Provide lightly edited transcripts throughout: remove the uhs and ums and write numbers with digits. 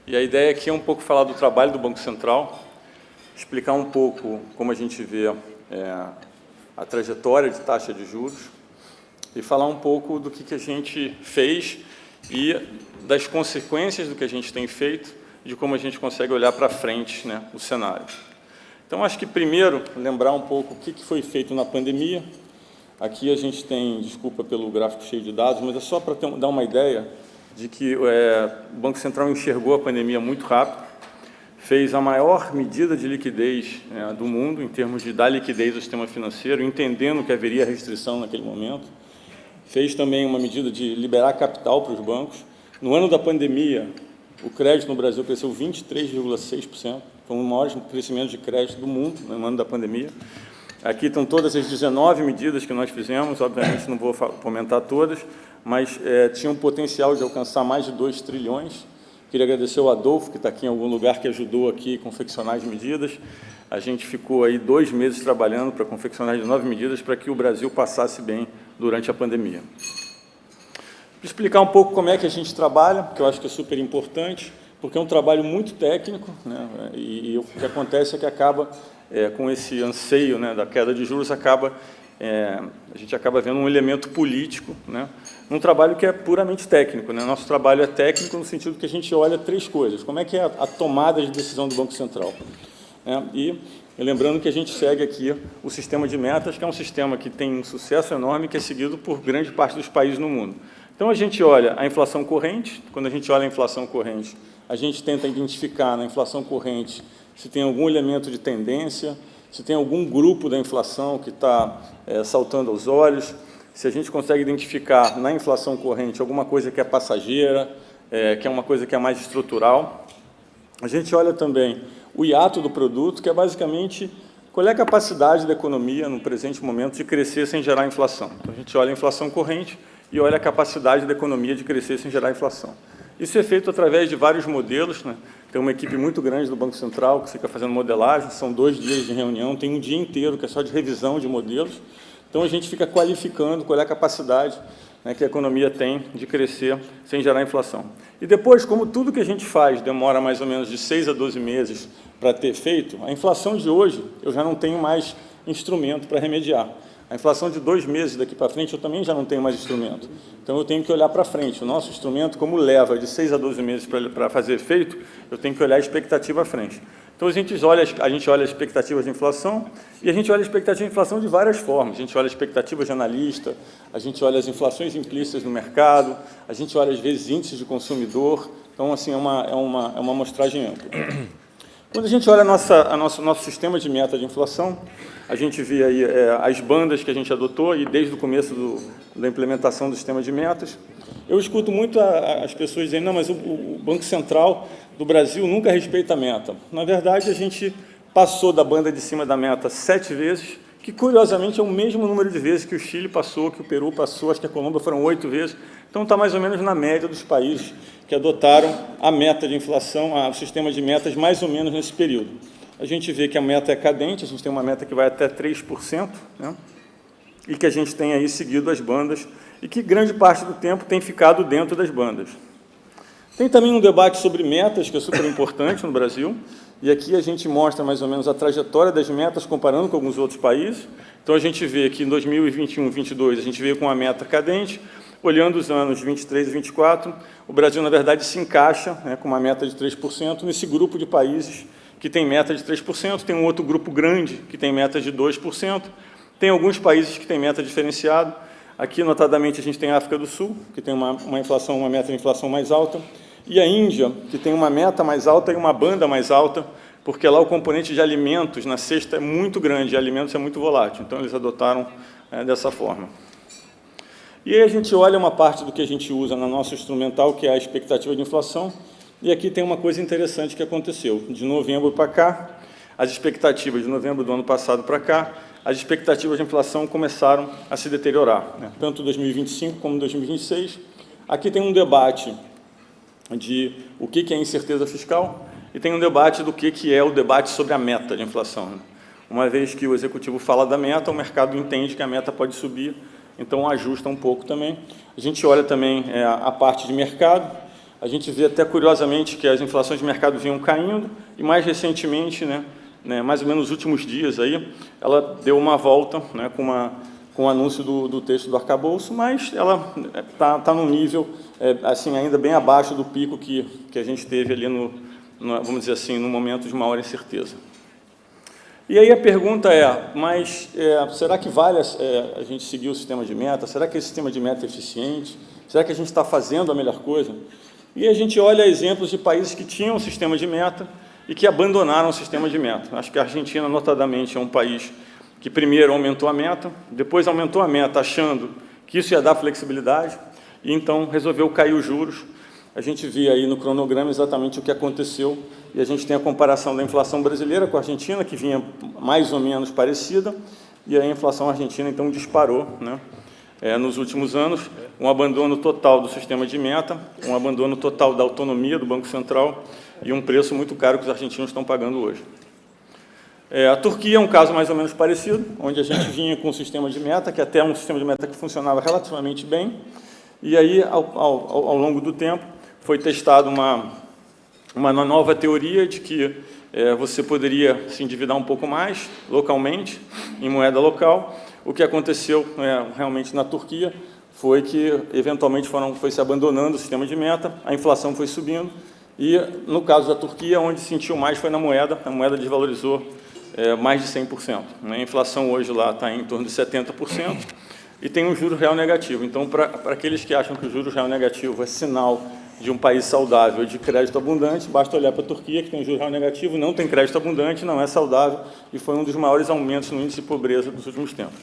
E a ideia aqui é um pouco falar do trabalho do Banco Central, explicar um pouco como a gente vê a trajetória de taxa de juros e falar um pouco do que a gente fez e das consequências do que a gente tem feito, de como a gente consegue olhar para frente, né, o cenário. Então, acho que primeiro lembrar um pouco o que foi feito na pandemia. Aqui a gente tem, desculpa pelo gráfico cheio de dados, mas é só para dar uma ideia de que o Banco Central enxergou a pandemia muito rápido, fez a maior medida de liquidez do mundo, em termos de dar liquidez ao sistema financeiro, entendendo que haveria restrição naquele momento. Fez também uma medida de liberar capital para os bancos. No ano da pandemia, o crédito no Brasil cresceu 23,6%, foi um dos maiores crescimentos de crédito do mundo no ano da pandemia. Aqui estão todas as 19 medidas que nós fizemos, obviamente não vou comentar todas, mas tinha um potencial de alcançar mais de 2 trilhões. Queria agradecer ao Adolfo, que está aqui em algum lugar, que ajudou aqui a confeccionar as medidas. A gente ficou aí 2 meses trabalhando para confeccionar as 9 medidas para que o Brasil passasse bem durante a pandemia. Vou explicar um pouco como é que a gente trabalha, que eu acho que é super importante, porque é um trabalho muito técnico, né, e o que acontece é que acaba, com esse anseio, né, da queda de juros, a gente acaba vendo um elemento político, né, num trabalho que é puramente técnico, né. Nosso trabalho é técnico no sentido que a gente olha 3 coisas. Como é que é a tomada de decisão do Banco Central? E lembrando que a gente segue aqui o sistema de metas, que é um sistema que tem um sucesso enorme, que é seguido por grande parte dos países no mundo. Então, a gente olha a inflação corrente. Quando a gente olha a inflação corrente, a gente tenta identificar na inflação corrente se tem algum elemento de tendência, se tem algum grupo da inflação que está saltando aos olhos, se a gente consegue identificar na inflação corrente alguma coisa que é passageira, que é uma coisa que é mais estrutural. A gente olha também o hiato do produto, que é basicamente qual é a capacidade da economia, no presente momento, de crescer sem gerar inflação. Então, a gente olha a inflação corrente e olha a capacidade da economia de crescer sem gerar inflação. Isso é feito através de vários modelos, né? Tem uma equipe muito grande do Banco Central que fica fazendo modelagem, são 2 dias de reunião, tem um dia inteiro que é só de revisão de modelos. Então, a gente fica qualificando qual é a capacidade, né, que a economia tem de crescer sem gerar inflação. E depois, como tudo que a gente faz demora mais ou menos de 6 a 12 meses para ter feito, a inflação de hoje eu já não tenho mais instrumento para remediar. A inflação de 2 meses daqui para frente eu também já não tenho mais instrumento. Então, eu tenho que olhar para frente. O nosso instrumento, como leva de 6 a 12 meses para fazer efeito, eu tenho que olhar a expectativa à frente. Então, a gente olha as expectativas de inflação e a gente olha a expectativa de inflação de várias formas. A gente olha a expectativa de analista, a gente olha as inflações implícitas no mercado, a gente olha, às vezes, índices de consumidor. Então, assim, é uma amostragem ampla. Quando a gente olha nosso sistema de meta de inflação, a gente vê aí as bandas que a gente adotou e desde o começo da implementação do sistema de metas. Eu escuto muito as pessoas dizendo, não, mas o Banco Central do Brasil nunca respeita a meta. Na verdade, a gente passou da banda de cima da meta 7 vezes, que curiosamente é o mesmo número de vezes que o Chile passou, que o Peru passou, acho que a Colômbia foram 8 vezes. Então, está mais ou menos na média dos países que adotaram a meta de inflação, o sistema de metas, mais ou menos nesse período. A gente vê que a meta é cadente, a gente tem uma meta que vai até 3%, né? E que a gente tem aí seguido as bandas, e que grande parte do tempo tem ficado dentro das bandas. Tem também um debate sobre metas, que é super importante no Brasil, e aqui a gente mostra mais ou menos a trajetória das metas comparando com alguns outros países. Então, a gente vê que em 2021 e 2022 a gente veio com uma meta cadente. Olhando os anos 23 e 24, o Brasil, na verdade, se encaixa, né, com uma meta de 3% nesse grupo de países que tem meta de 3%, tem um outro grupo grande que tem meta de 2%, tem alguns países que têm meta diferenciada. Aqui, notadamente, a gente tem a África do Sul, que tem uma meta de inflação mais alta, e a Índia, que tem uma meta mais alta e uma banda mais alta, porque lá o componente de alimentos na cesta é muito grande, e alimentos é muito volátil, então eles adotaram dessa forma. E aí a gente olha uma parte do que a gente usa na nossa instrumental, que é a expectativa de inflação, e aqui tem uma coisa interessante que aconteceu. De novembro para cá, as expectativas de novembro do ano passado para cá, as expectativas de inflação começaram a se deteriorar, né? Tanto 2025 como 2026. Aqui tem um debate de o que é incerteza fiscal e tem um debate do que é o debate sobre a meta de inflação, né? Uma vez que o executivo fala da meta, o mercado entende que a meta pode subir, então ajusta um pouco também. A gente olha também a parte de mercado, a gente vê até curiosamente que as inflações de mercado vinham caindo e mais recentemente, mais ou menos nos últimos dias, aí, ela deu uma volta com o anúncio do texto do arcabouço, mas ela está num nível assim, ainda bem abaixo do pico que a gente teve ali, vamos dizer assim, no momento de maior incerteza. E aí a pergunta mas será que vale a gente seguir o sistema de meta? Será que esse sistema de meta é eficiente? Será que a gente está fazendo a melhor coisa? E a gente olha exemplos de países que tinham um sistema de meta e que abandonaram o sistema de meta. Acho que a Argentina, notadamente, é um país que primeiro aumentou a meta, depois aumentou a meta achando que isso ia dar flexibilidade, e então resolveu cair os juros. A gente vê aí no cronograma exatamente o que aconteceu, e a gente tem a comparação da inflação brasileira com a Argentina, que vinha mais ou menos parecida, e a inflação argentina, então, disparou, nos últimos anos, um abandono total do sistema de meta, um abandono total da autonomia do Banco Central e um preço muito caro que os argentinos estão pagando hoje. A Turquia é um caso mais ou menos parecido, onde a gente vinha com um sistema de meta, que até é um sistema de meta que funcionava relativamente bem, e aí, ao longo do tempo, foi testada uma nova teoria de que você poderia se endividar um pouco mais, localmente, em moeda local. O que aconteceu realmente na Turquia foi que, eventualmente, foi se abandonando o sistema de meta, a inflação foi subindo, e, no caso da Turquia, onde sentiu mais foi na moeda, a moeda desvalorizou mais de 100%. A inflação hoje lá está em torno de 70%, e tem um juro real negativo. Então, para aqueles que acham que o juro real negativo é sinal de um país saudável de crédito abundante, basta olhar para a Turquia, que tem um juro real negativo, não tem crédito abundante, não é saudável, e foi um dos maiores aumentos no índice de pobreza dos últimos tempos.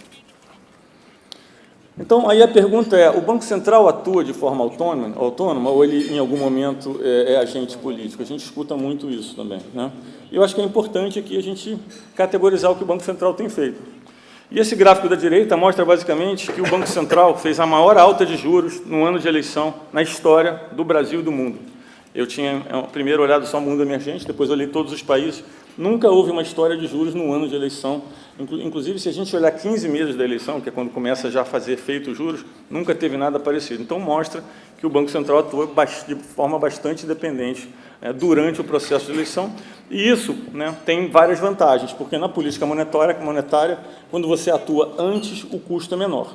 Então, aí a pergunta o Banco Central atua de forma autônoma ou ele, em algum momento, é agente político? A gente escuta muito isso também, E eu acho que é importante aqui a gente categorizar o que o Banco Central tem feito. E esse gráfico da direita mostra, basicamente, que o Banco Central fez a maior alta de juros no ano de eleição na história do Brasil e do mundo. Eu tinha primeiro olhado só o mundo emergente, depois olhei todos os países. Nunca houve uma história de juros no ano de eleição. Inclusive, se a gente olhar 15 meses da eleição, que é quando começa já a fazer efeito os juros, nunca teve nada parecido. Então, mostra que o Banco Central atua de forma bastante independente durante o processo de eleição. E isso tem várias vantagens, porque na política monetária, quando você atua antes, o custo é menor.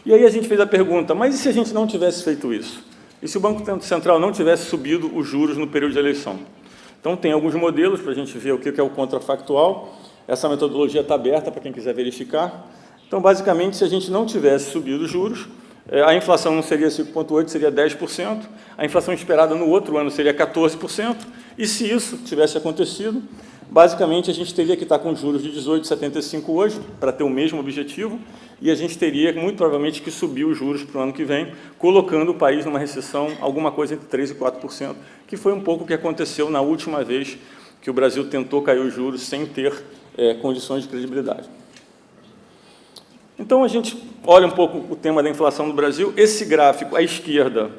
E aí a gente fez a pergunta, mas e se a gente não tivesse feito isso? E se o Banco Central não tivesse subido os juros no período de eleição? Então, tem alguns modelos para a gente ver o que é o contrafactual. Essa metodologia está aberta para quem quiser verificar. Então, basicamente, se a gente não tivesse subido os juros, a inflação não seria 5,8%, seria 10%. A inflação esperada no outro ano seria 14%. E se isso tivesse acontecido, basicamente, a gente teria que estar com juros de 18,75 hoje, para ter o mesmo objetivo, e a gente teria, muito provavelmente, que subir os juros para o ano que vem, colocando o país numa recessão, alguma coisa entre 3% e 4%, que foi um pouco o que aconteceu na última vez que o Brasil tentou cair os juros sem ter condições de credibilidade. Então, a gente olha um pouco o tema da inflação no Brasil. Esse gráfico, à esquerda,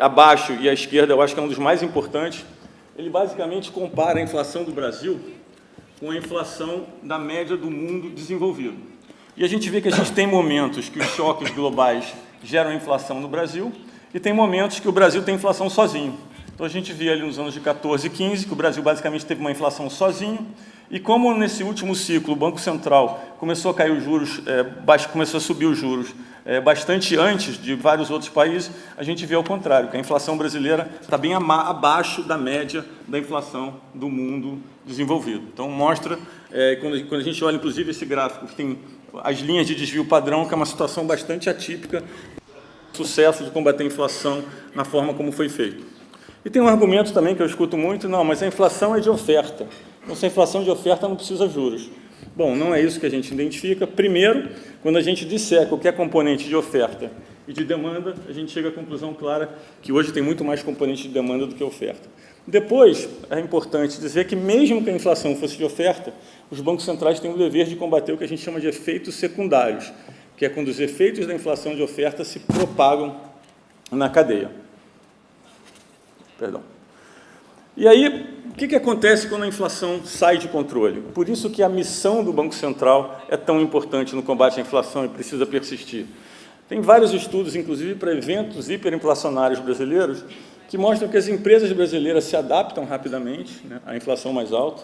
abaixo, e à esquerda, eu acho que é um dos mais importantes. Ele basicamente compara a inflação do Brasil com a inflação da média do mundo desenvolvido. E a gente vê que a gente tem momentos que os choques globais geram inflação no Brasil e tem momentos que o Brasil tem inflação sozinho. Então, a gente vê ali nos anos de 14 e 15 que o Brasil basicamente teve uma inflação sozinho, e como nesse último ciclo o Banco Central começou a cair os juros, começou a subir os juros bastante antes de vários outros países, a gente vê ao contrário, que a inflação brasileira está bem abaixo da média da inflação do mundo desenvolvido. Então, mostra, quando a gente olha, inclusive, esse gráfico, que tem as linhas de desvio padrão, que é uma situação bastante atípica, sucesso de combater a inflação na forma como foi feito. E tem um argumento também que eu escuto muito, não, mas a inflação é de oferta. Então, se a inflação de oferta não precisa juros. Bom, não é isso que a gente identifica. Primeiro, quando a gente disseca o que é componente de oferta e de demanda, a gente chega à conclusão clara que hoje tem muito mais componente de demanda do que oferta. Depois, é importante dizer que mesmo que a inflação fosse de oferta, os bancos centrais têm o dever de combater o que a gente chama de efeitos secundários, que é quando os efeitos da inflação de oferta se propagam na cadeia. Perdão. E aí, o que acontece quando a inflação sai de controle? Por isso que a missão do Banco Central é tão importante no combate à inflação e precisa persistir. Tem vários estudos, inclusive para eventos hiperinflacionários brasileiros, que mostram que as empresas brasileiras se adaptam rapidamente, né, à inflação mais alta.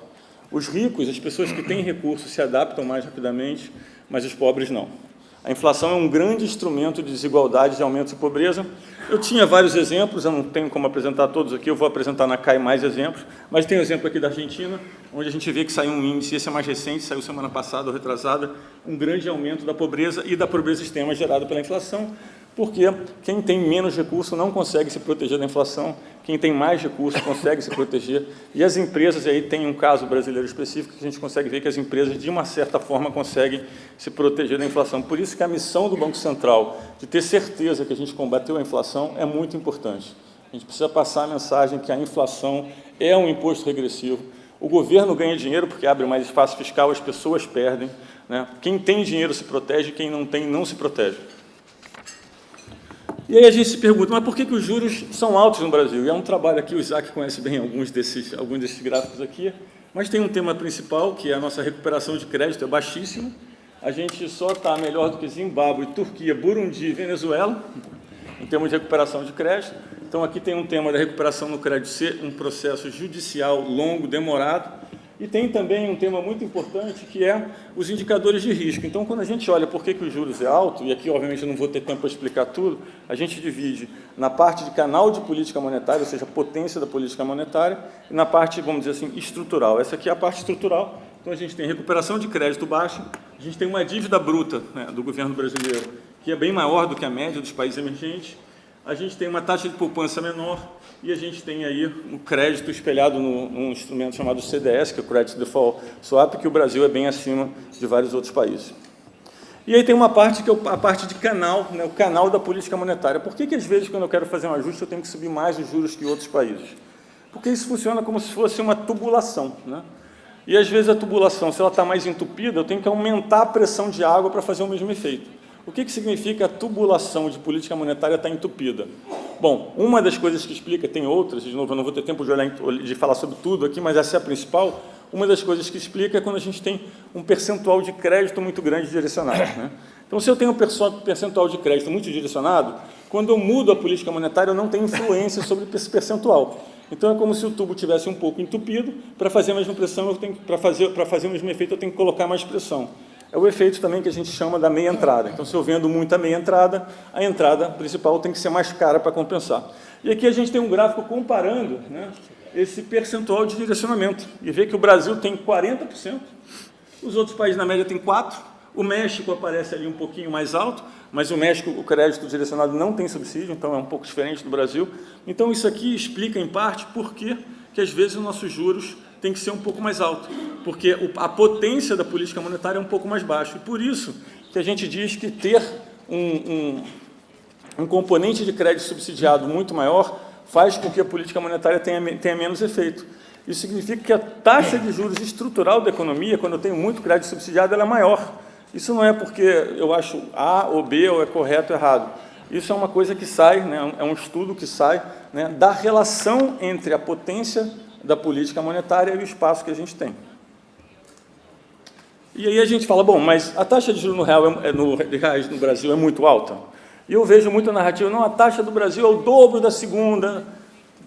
Os ricos, as pessoas que têm recursos, se adaptam mais rapidamente, mas os pobres não. A inflação é um grande instrumento de desigualdade, de aumento de pobreza. Eu tinha vários exemplos, eu não tenho como apresentar todos aqui, eu vou apresentar na CAI mais exemplos, mas tem um exemplo aqui da Argentina, onde a gente vê que saiu um índice, esse é mais recente, saiu semana passada ou retrasada, um grande aumento da pobreza e da pobreza extrema gerada pela inflação, porque quem tem menos recurso não consegue se proteger da inflação, quem tem mais recurso consegue se proteger, e as empresas, e aí tem um caso brasileiro específico, que a gente consegue ver que as empresas, de uma certa forma, conseguem se proteger da inflação. Por isso que a missão do Banco Central, de ter certeza que a gente combateu a inflação, é muito importante. A gente precisa passar a mensagem que a inflação é um imposto regressivo, o governo ganha dinheiro porque abre mais espaço fiscal, as pessoas perdem, né? Quem tem dinheiro se protege, quem não tem não se protege. E aí a gente se pergunta, mas por que os juros são altos no Brasil? E é um trabalho aqui, o Isaac conhece bem alguns desses gráficos aqui, mas tem um tema principal, que é a nossa recuperação de crédito, é baixíssima. A gente só está melhor do que Zimbábue, Turquia, Burundi e Venezuela, em termos de recuperação de crédito. Então, aqui tem um tema da recuperação no crédito ser um processo judicial longo, demorado, e tem também um tema muito importante, que é os indicadores de risco. Então, quando a gente olha por que os juros é alto, e aqui, obviamente, eu não vou ter tempo para explicar tudo, a gente divide na parte de canal de política monetária, ou seja, potência da política monetária, e na parte, vamos dizer assim, estrutural. Essa aqui é a parte estrutural. Então, a gente tem recuperação de crédito baixa, a gente tem uma dívida bruta, né, do governo brasileiro, que é bem maior do que a média dos países emergentes, a gente tem uma taxa de poupança menor, e a gente tem aí um crédito espelhado num instrumento chamado CDS, que é o Credit Default Swap, que o Brasil é bem acima de vários outros países. E aí tem uma parte que é a parte de canal, né, o canal da política monetária. Por que às vezes, quando eu quero fazer um ajuste, eu tenho que subir mais os juros que outros países? Porque isso funciona como se fosse uma tubulação, né? E às vezes a tubulação, se ela está mais entupida, eu tenho que aumentar a pressão de água para fazer o mesmo efeito. O que significa a tubulação de política monetária estar entupida? Bom, uma das coisas que explica, tem outras, de novo, eu não vou ter tempo de falar sobre tudo aqui, mas essa é a principal. Uma das coisas que explica é quando a gente tem um percentual de crédito muito grande direcionado, né? Então, se eu tenho um percentual de crédito muito direcionado, quando eu mudo a política monetária, eu não tenho influência sobre esse percentual. Então, é como se o tubo tivesse um pouco entupido, para fazer a mesma pressão, para fazer o mesmo efeito, eu tenho que colocar mais pressão. É o efeito também que a gente chama da meia entrada. Então, se eu vendo muita meia entrada, a entrada principal tem que ser mais cara para compensar. E aqui a gente tem um gráfico comparando, né, esse percentual de direcionamento. E vê que o Brasil tem 40%, os outros países na média têm 4%, o México aparece ali um pouquinho mais alto, mas o México, o crédito direcionado não tem subsídio, então é um pouco diferente do Brasil. Então, isso aqui explica, em parte, por que às vezes os nossos juros tem que ser um pouco mais alto, porque a potência da política monetária é um pouco mais baixa. E por isso que a gente diz que ter um componente de crédito subsidiado muito maior faz com que a política monetária tenha menos efeito. Isso significa que a taxa de juros estrutural da economia, quando eu tenho muito crédito subsidiado, ela é maior. Isso não é porque eu acho A ou B ou é correto ou errado. Isso é uma coisa que sai, né, é um estudo que sai, né, da relação entre a potência da política monetária e o espaço que a gente tem. E aí a gente fala, bom, mas a taxa de juros de reais no Brasil é muito alta? E eu vejo muita narrativa, não, a taxa do Brasil é o dobro da segunda.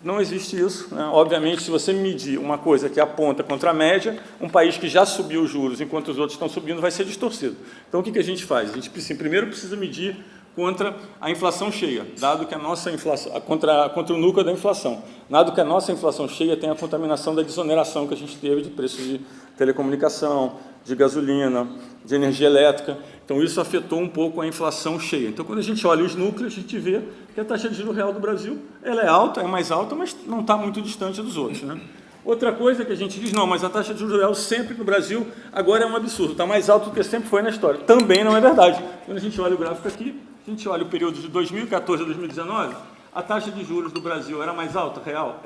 Não existe isso, né? Obviamente, se você medir uma coisa que aponta contra a média, um país que já subiu os juros enquanto os outros estão subindo vai ser distorcido. Então, o que a gente faz? A gente primeiro precisa medir contra a inflação cheia, dado que a nossa inflação, contra o núcleo da inflação, dado que a nossa inflação cheia tem a contaminação da desoneração que a gente teve de preços de telecomunicação, de gasolina, de energia elétrica. Então, isso afetou um pouco a inflação cheia. Então, quando a gente olha os núcleos, a gente vê que a taxa de juros real do Brasil ela é alta, é mais alta, mas não está muito distante dos outros, né? Outra coisa que a gente diz, não, mas a taxa de juros real sempre no Brasil agora é um absurdo, está mais alto do que sempre foi na história. Também não é verdade. Quando a gente olha o gráfico aqui, a gente olha o período de 2014 a 2019, a taxa de juros do Brasil era mais alta, real?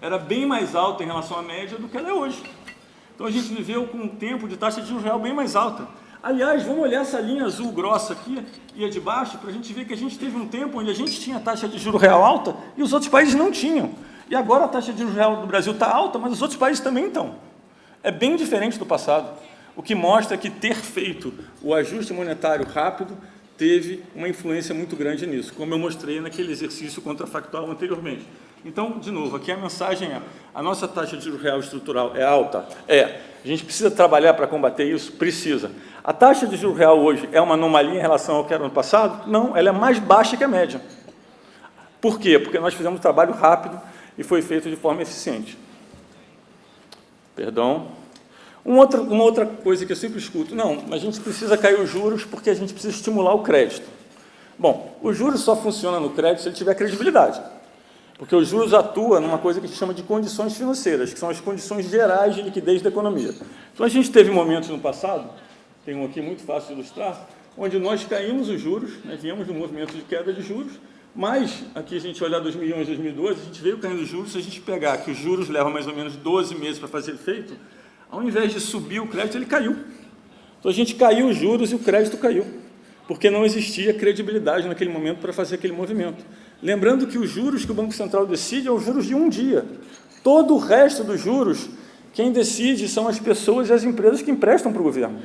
Era bem mais alta em relação à média do que ela é hoje. Então, a gente viveu com um tempo de taxa de juros real bem mais alta. Aliás, vamos olhar essa linha azul grossa aqui e a de baixo, para a gente ver que a gente teve um tempo onde a gente tinha taxa de juros real alta e os outros países não tinham. E agora a taxa de juros real do Brasil está alta, mas os outros países também estão. É bem diferente do passado, o que mostra que ter feito o ajuste monetário rápido teve uma influência muito grande nisso, como eu mostrei naquele exercício contrafactual anteriormente. Então, de novo, aqui a mensagem é: a nossa taxa de juros real estrutural é alta? É. A gente precisa trabalhar para combater isso? Precisa. A taxa de juros real hoje é uma anomalia em relação ao que era no passado? Não, ela é mais baixa que a média. Por quê? Porque nós fizemos um trabalho rápido e foi feito de forma eficiente. Perdão. Uma outra coisa que eu sempre escuto: não, a gente precisa cair os juros porque a gente precisa estimular o crédito. Bom, o juros só funciona no crédito se ele tiver credibilidade, porque os juros atuam numa coisa que a gente chama de condições financeiras, que são as condições gerais de liquidez da economia. Então, a gente teve momentos no passado, tem um aqui muito fácil de ilustrar, onde nós caímos os juros, né, viemos de um movimento de queda de juros, mas, aqui a gente olhar 2011, 2012, a gente veio caindo os juros. Se a gente pegar que os juros levam mais ou menos 12 meses para fazer efeito, ao invés de subir o crédito, ele caiu. Então, a gente caiu os juros e o crédito caiu, porque não existia credibilidade naquele momento para fazer aquele movimento. Lembrando que os juros que o Banco Central decide é os juros de um dia. Todo o resto dos juros, quem decide são as pessoas e as empresas que emprestam para o governo.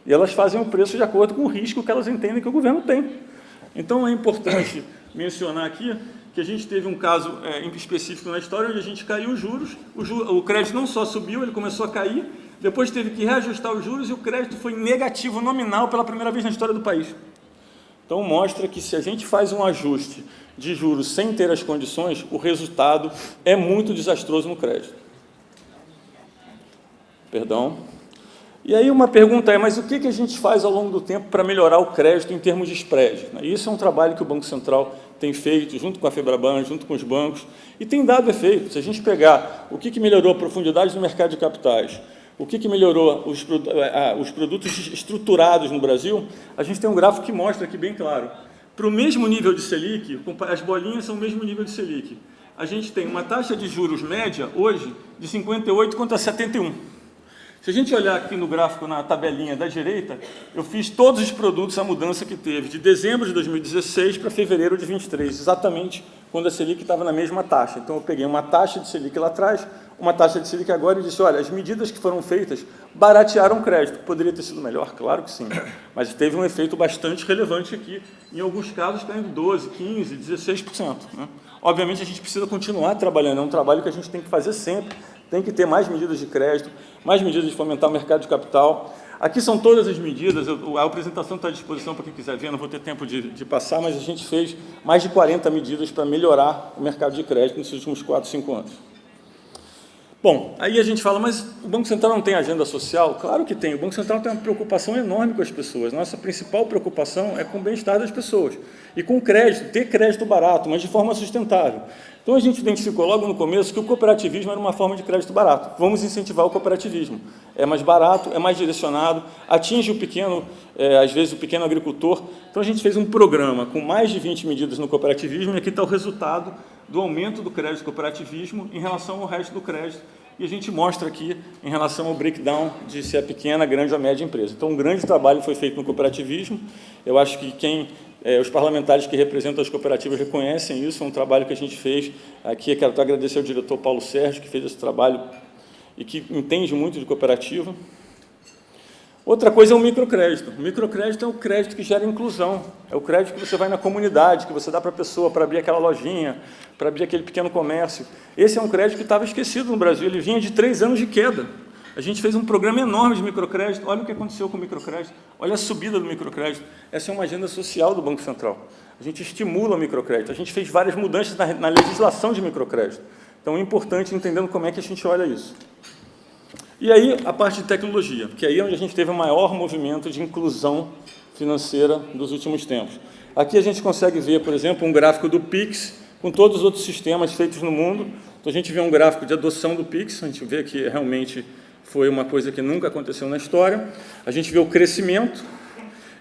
E elas fazem o preço de acordo com o risco que elas entendem que o governo tem. Então, é importante mencionar aqui que a gente teve um caso específico na história, onde a gente caiu os juros, o crédito não só subiu, ele começou a cair, depois teve que reajustar os juros e o crédito foi negativo nominal pela primeira vez na história do país. Então, mostra que se a gente faz um ajuste de juros sem ter as condições, o resultado é muito desastroso no crédito. Perdão. E aí uma pergunta é: mas o que a gente faz ao longo do tempo para melhorar o crédito em termos de spread? Isso é um trabalho que o Banco Central tem feito, junto com a Febraban, junto com os bancos, e tem dado efeito. Se a gente pegar o que melhorou a profundidade no mercado de capitais, o que melhorou os produtos estruturados no Brasil, a gente tem um gráfico que mostra aqui bem claro. Para o mesmo nível de Selic, as bolinhas são o mesmo nível de Selic. A gente tem uma taxa de juros média, hoje, de 58 contra 71. Se a gente olhar aqui no gráfico, na tabelinha da direita, eu fiz todos os produtos, a mudança que teve, de dezembro de 2016 para fevereiro de 2023, exatamente quando a Selic estava na mesma taxa. Então, eu peguei uma taxa de Selic lá atrás, uma taxa de Selic agora, e disse: olha, as medidas que foram feitas baratearam o crédito. Poderia ter sido melhor? Claro que sim, mas teve um efeito bastante relevante aqui, em alguns casos caindo 12%, 15%, 16%. Né? Obviamente, a gente precisa continuar trabalhando, é um trabalho que a gente tem que fazer sempre, tem que ter mais medidas de crédito, mais medidas de fomentar o mercado de capital. Aqui são todas as medidas, a apresentação está à disposição para quem quiser ver, não vou ter tempo de passar, mas a gente fez mais de 40 medidas para melhorar o mercado de crédito nesses últimos 4, 5 anos. Bom, aí a gente fala: mas o Banco Central não tem agenda social? Claro que tem. O Banco Central tem uma preocupação enorme com as pessoas. Nossa principal preocupação é com o bem-estar das pessoas. E com crédito, ter crédito barato, mas de forma sustentável. Então, a gente identificou logo no começo que o cooperativismo era uma forma de crédito barato. Vamos incentivar o cooperativismo. É mais barato, é mais direcionado, atinge o pequeno, às vezes o pequeno agricultor. Então, a gente fez um programa com mais de 20 medidas no cooperativismo, e aqui está o resultado do aumento do crédito cooperativismo em relação ao resto do crédito. E a gente mostra aqui em relação ao breakdown de se é pequena, grande ou média empresa. Então, um grande trabalho foi feito no cooperativismo. Eu acho que os parlamentares que representam as cooperativas reconhecem isso. É um trabalho que a gente fez aqui. Eu quero agradecer ao diretor Paulo Sérgio, que fez esse trabalho e que entende muito de cooperativa. Outra coisa é o microcrédito. O microcrédito é o crédito que gera inclusão. É o crédito que você vai na comunidade, que você dá para a pessoa para abrir aquela lojinha, para abrir aquele pequeno comércio. Esse é um crédito que estava esquecido no Brasil. Ele vinha de 3 anos de queda. A gente fez um programa enorme de microcrédito. Olha o que aconteceu com o microcrédito. Olha a subida do microcrédito. Essa é uma agenda social do Banco Central. A gente estimula o microcrédito. A gente fez várias mudanças na legislação de microcrédito. Então, é importante entendendo como é que a gente olha isso. E aí, a parte de tecnologia, que aí é onde a gente teve o maior movimento de inclusão financeira dos últimos tempos. Aqui a gente consegue ver, por exemplo, um gráfico do Pix, com todos os outros sistemas feitos no mundo. Então, a gente vê um gráfico de adoção do Pix, a gente vê que realmente foi uma coisa que nunca aconteceu na história. A gente vê o crescimento.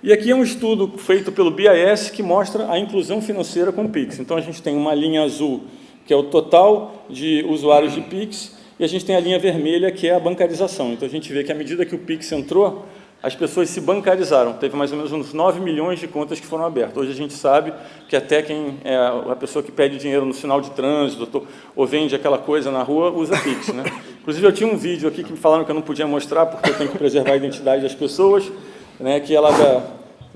E aqui é um estudo feito pelo BIS que mostra a inclusão financeira com o Pix. Então, a gente tem uma linha azul, que é o total de usuários de Pix, e a gente tem a linha vermelha, que é a bancarização. Então, a gente vê que, à medida que o Pix entrou, as pessoas se bancarizaram. Teve mais ou menos uns 9 milhões de contas que foram abertas. Hoje, a gente sabe que até quem é a pessoa que pede dinheiro no sinal de trânsito ou vende aquela coisa na rua, usa Pix, né? Inclusive, eu tinha um vídeo aqui que me falaram que eu não podia mostrar, porque eu tenho que preservar a identidade das pessoas, né, que é lá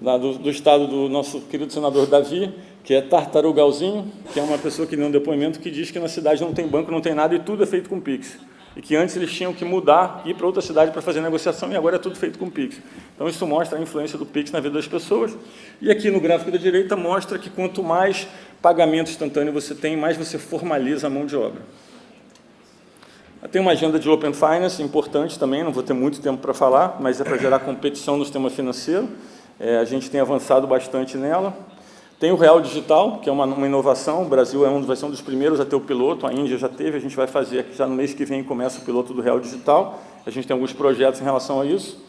lá do estado do nosso querido senador Davi, que é tartarugalzinho, que é uma pessoa que deu um depoimento que diz que na cidade não tem banco, não tem nada e tudo é feito com Pix. E que antes eles tinham que mudar, ir para outra cidade para fazer negociação, e agora é tudo feito com Pix. Então, isso mostra a influência do Pix na vida das pessoas. E aqui no gráfico da direita mostra que quanto mais pagamento instantâneo você tem, mais você formaliza a mão de obra. Tem uma agenda de Open Finance importante também, não vou ter muito tempo para falar, mas é para gerar competição no sistema financeiro. A gente tem avançado bastante nela. Tem o Real Digital, que é uma inovação. O Brasil vai ser um dos primeiros a ter o piloto, a Índia já teve, a gente vai fazer aqui, já no mês que vem começa o piloto do Real Digital. A gente tem alguns projetos em relação a isso.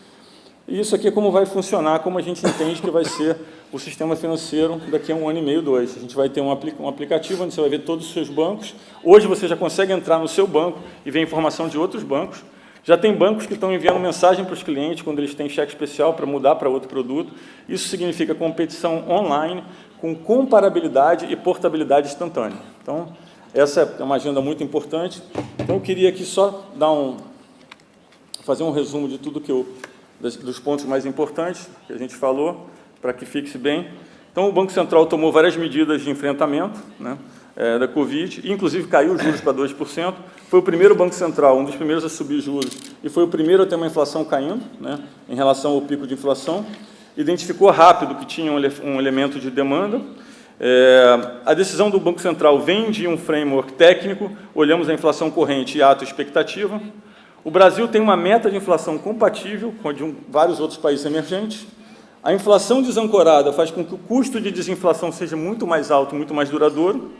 E isso aqui é como vai funcionar, como a gente entende que vai ser o sistema financeiro daqui a 1 ano e meio, 2. A gente vai ter um aplicativo onde você vai ver todos os seus bancos. Hoje você já consegue entrar no seu banco e ver informação de outros bancos. Já tem bancos que estão enviando mensagem para os clientes quando eles têm cheque especial para mudar para outro produto. Isso significa competição online, com comparabilidade e portabilidade instantânea. Então, essa é uma agenda muito importante. Então, eu queria aqui só fazer um resumo de tudo dos pontos mais importantes que a gente falou, para que fixe bem. Então, o Banco Central tomou várias medidas de enfrentamento, né, da Covid, inclusive caiu os juros para 2%. Foi o primeiro Banco Central, um dos primeiros a subir juros, e foi o primeiro a ter uma inflação caindo, né, em relação ao pico de inflação. Identificou rápido que tinha um elemento de demanda. A decisão do Banco Central vem de um framework técnico, olhamos a inflação corrente e ato expectativa. O Brasil tem uma meta de inflação compatível com a de vários outros países emergentes. A inflação desancorada faz com que o custo de desinflação seja muito mais alto, muito mais duradouro.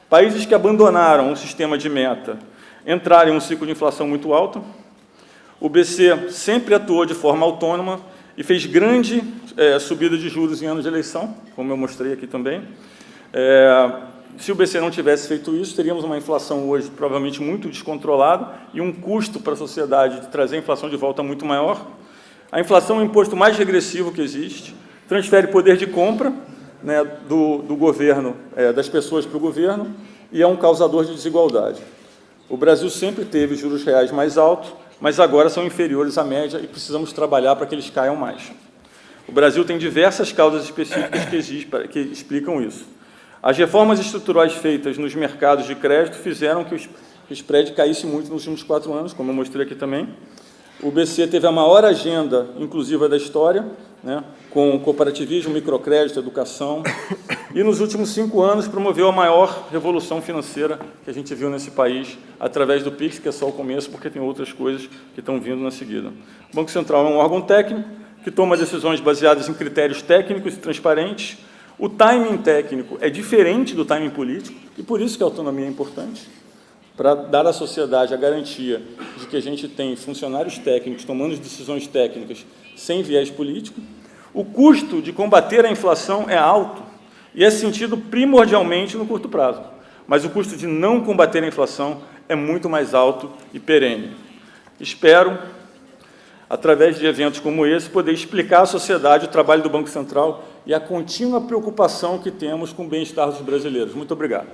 Países que abandonaram o sistema de meta entraram em um ciclo de inflação muito alto. O BC sempre atuou de forma autônoma e fez grande subida de juros em anos de eleição, como eu mostrei aqui também. Se o BC não tivesse feito isso, teríamos uma inflação hoje provavelmente muito descontrolada e um custo para a sociedade de trazer a inflação de volta muito maior. A inflação é o imposto mais regressivo que existe, transfere poder de compra, né, do governo, das pessoas para o governo, e é um causador de desigualdade. O Brasil sempre teve juros reais mais altos, mas agora são inferiores à média e precisamos trabalhar para que eles caiam mais. O Brasil tem diversas causas específicas que explicam isso. As reformas estruturais feitas nos mercados de crédito fizeram que o spread caísse muito nos últimos 4 anos, como eu mostrei aqui também. O BC teve a maior agenda inclusiva da história, né, com cooperativismo, microcrédito, educação, e nos últimos 5 anos promoveu a maior revolução financeira que a gente viu nesse país, através do PIX, que é só o começo, porque tem outras coisas que estão vindo na seguida. O Banco Central é um órgão técnico que toma decisões baseadas em critérios técnicos e transparentes. O timing técnico é diferente do timing político, e por isso que a autonomia é importante, para dar à sociedade a garantia de que a gente tem funcionários técnicos tomando decisões técnicas sem viés político. O custo de combater a inflação é alto e é sentido primordialmente no curto prazo, mas o custo de não combater a inflação é muito mais alto e perene. Espero, através de eventos como esse, poder explicar à sociedade o trabalho do Banco Central e a contínua preocupação que temos com o bem-estar dos brasileiros. Muito obrigado.